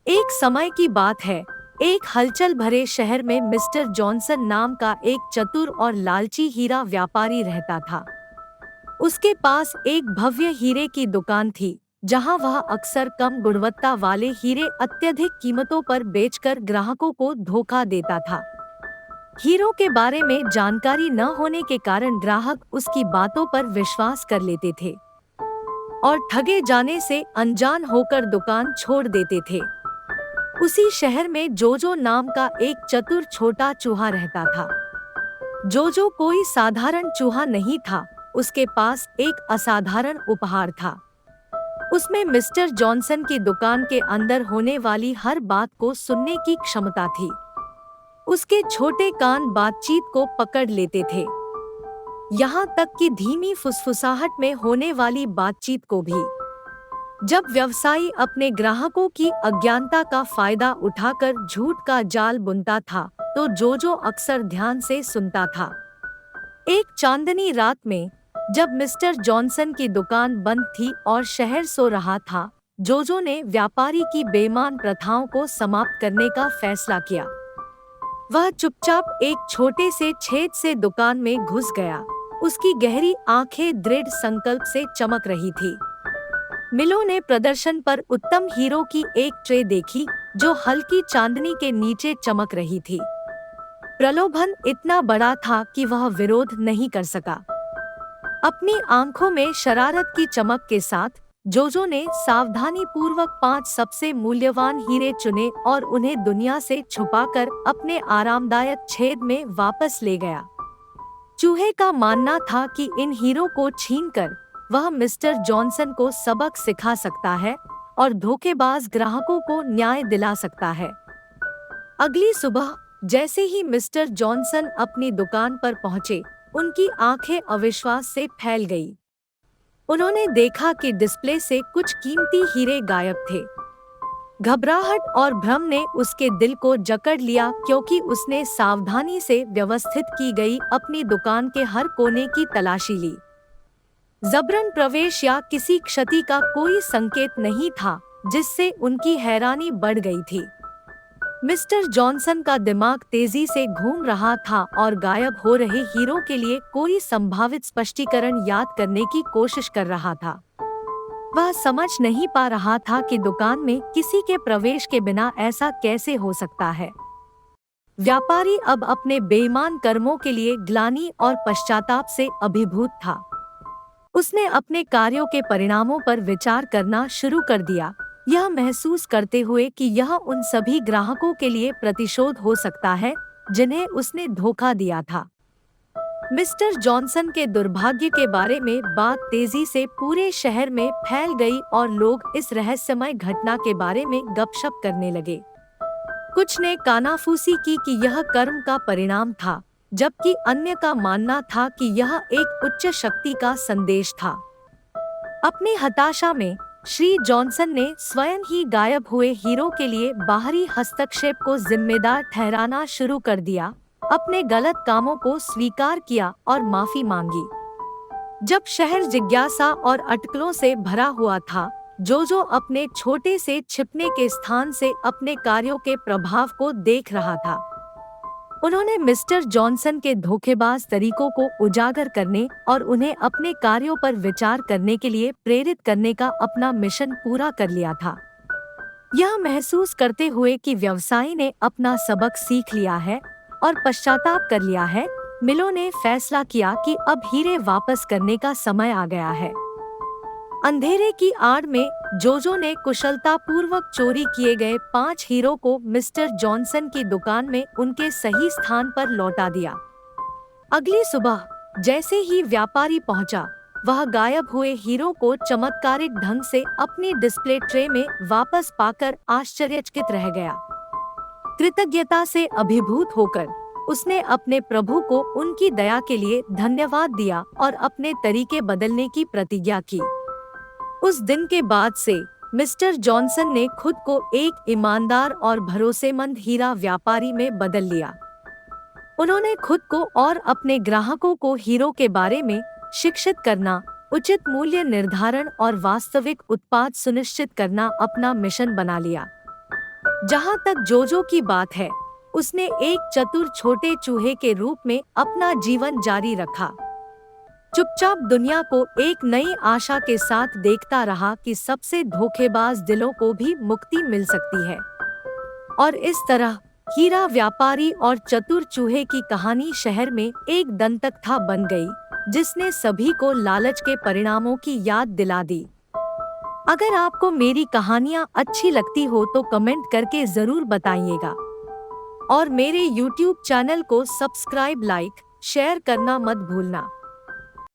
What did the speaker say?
एक समय की बात है। एक हलचल भरे शहर में मिस्टर जॉनसन नाम का एक चतुर और लालची हीरा व्यापारी रहता था। उसके पास एक भव्य हीरे की दुकान थी, जहां वह अक्सर कम गुणवत्ता वाले हीरे अत्यधिक कीमतों पर बेचकर ग्राहकों को धोखा देता था। हीरों के बारे में जानकारी न होने के कारण ग्राहक उसकी बातों पर विश्वास कर लेते थे और ठगे जाने से अनजान होकर दुकान छोड़ देते थे। उसी शहर में जोजो नाम का एक चतुर छोटा चूहा रहता था। जोजो कोई साधारण चूहा नहीं था, उसके पास एक असाधारण उपहार था। उसमें मिस्टर जॉनसन की दुकान के अंदर होने वाली हर बात को सुनने की क्षमता थी। उसके छोटे कान बातचीत को पकड़ लेते थे, यहाँ तक कि धीमी फुसफुसाहट में होने वाली बातचीत को भी। जब व्यवसायी अपने ग्राहकों की अज्ञानता का फायदा उठाकर झूठ का जाल बुनता था, तो जोजो अक्सर ध्यान से सुनता था। एक चांदनी रात में, जब मिस्टर जॉनसन की दुकान बंद थी और शहर सो रहा था, जोजो ने व्यापारी की बेईमान प्रथाओं को समाप्त करने का फैसला किया। वह चुपचाप एक छोटे से छेद से दुकान में घुस गया। उसकी गहरी आंखें दृढ़ संकल्प से चमक रही थी। मिलों ने प्रदर्शन पर उत्तम हीरो की एक ट्रे देखी, जो हल्की चांदनी के नीचे चमक रही थी। प्रलोभन इतना बड़ा था कि वह विरोध नहीं कर सका। अपनी आंखों में शरारत की चमक के साथ जोजो ने सावधानी पूर्वक 5 सबसे मूल्यवान हीरे चुने और उन्हें दुनिया से छुपाकर अपने आरामदायक छेद में वापस ले गया। चूहे का मानना था कि इन हीरो को छीनकर वह मिस्टर जॉनसन को सबक सिखा सकता है और धोखेबाज ग्राहकों को न्याय दिला सकता है। अगली सुबह जैसे ही मिस्टर जॉनसन अपनी दुकान पर पहुंचे, उनकी आंखें अविश्वास से फैल गई। उन्होंने देखा कि डिस्प्ले से कुछ कीमती हीरे गायब थे। घबराहट और भ्रम ने उसके दिल को जकड़ लिया, क्योंकि उसने सावधानी से व्यवस्थित की गई अपनी दुकान के हर कोने की तलाशी ली। जबरन प्रवेश या किसी क्षति का कोई संकेत नहीं था, जिससे उनकी हैरानी बढ़ गई थी। मिस्टर जॉनसन का दिमाग तेजी से घूम रहा था और गायब हो रहे हीरो के लिए कोई संभावित स्पष्टीकरण याद करने की कोशिश कर रहा था। वह समझ नहीं पा रहा था कि दुकान में किसी के प्रवेश के बिना ऐसा कैसे हो सकता है। व्यापारी अब अपने बेईमान कर्मों के लिए ग्लानि और पश्चाताप से अभिभूत था। उसने अपने कार्यों के परिणामों पर विचार करना शुरू कर दिया, यह महसूस करते हुए कि यह उन सभी ग्राहकों के लिए प्रतिशोध हो सकता है जिन्हें उसने धोखा दिया था। मिस्टर जॉनसन के दुर्भाग्य के बारे में बात तेजी से पूरे शहर में फैल गई और लोग इस रहस्यमय घटना के बारे में गपशप करने लगे। कुछ ने कानाफूसी की कि यह कर्म का परिणाम था, जबकि अन्य का मानना था कि यह एक उच्च शक्ति का संदेश था। अपनी हताशा में श्री जॉनसन ने स्वयं ही गायब हुए हीरो के लिए बाहरी हस्तक्षेप को जिम्मेदार ठहराना शुरू कर दिया, अपने गलत कामों को स्वीकार किया और माफी मांगी। जब शहर जिज्ञासा और अटकलों से भरा हुआ था, जोजो अपने छोटे से छिपने के स्थान से अपने कार्यों के प्रभाव को देख रहा था। उन्होंने मिस्टर जॉनसन के धोखेबाज तरीकों को उजागर करने और उन्हें अपने कार्यों पर विचार करने के लिए प्रेरित करने का अपना मिशन पूरा कर लिया था। यह महसूस करते हुए कि व्यवसायी ने अपना सबक सीख लिया है और पश्चाताप कर लिया है, मिलों ने फैसला किया कि अब हीरे वापस करने का समय आ गया है। अंधेरे की आड़ में जोजो ने कुशलता पूर्वक चोरी किए गए 5 हीरो को मिस्टर जॉनसन की दुकान में उनके सही स्थान पर लौटा दिया। अगली सुबह जैसे ही व्यापारी पहुंचा, वह गायब हुए हीरो को चमत्कारिक ढंग से अपनी डिस्प्ले ट्रे में वापस पाकर आश्चर्यचकित रह गया। कृतज्ञता से अभिभूत होकर उसने अपने प्रभु को उनकी दया के लिए धन्यवाद दिया और अपने तरीके बदलने की प्रतिज्ञा की। उस दिन के बाद से मिस्टर जॉनसन ने खुद को एक ईमानदार और भरोसेमंद हीरा व्यापारी में बदल लिया। उन्होंने खुद को और अपने ग्राहकों को हीरो के बारे में शिक्षित करना, उचित मूल्य निर्धारण और वास्तविक उत्पाद सुनिश्चित करना अपना मिशन बना लिया। जहाँ तक जोजो की बात है, उसने एक चतुर छोटे चूहे के रूप में अपना जीवन जारी रखा। चुपचाप दुनिया को एक नई आशा के साथ देखता रहा कि सबसे धोखेबाज दिलों को भी मुक्ति मिल सकती है। और इस तरह हीरा व्यापारी और चतुर चूहे की कहानी शहर में एक दंतकथा बन गई, जिसने सभी को लालच के परिणामों की याद दिला दी। अगर आपको मेरी कहानियाँ अच्छी लगती हो तो कमेंट करके जरूर बताइएगा और मेरे YouTube चैनल को सब्सक्राइब, लाइक, शेयर करना मत भूलना।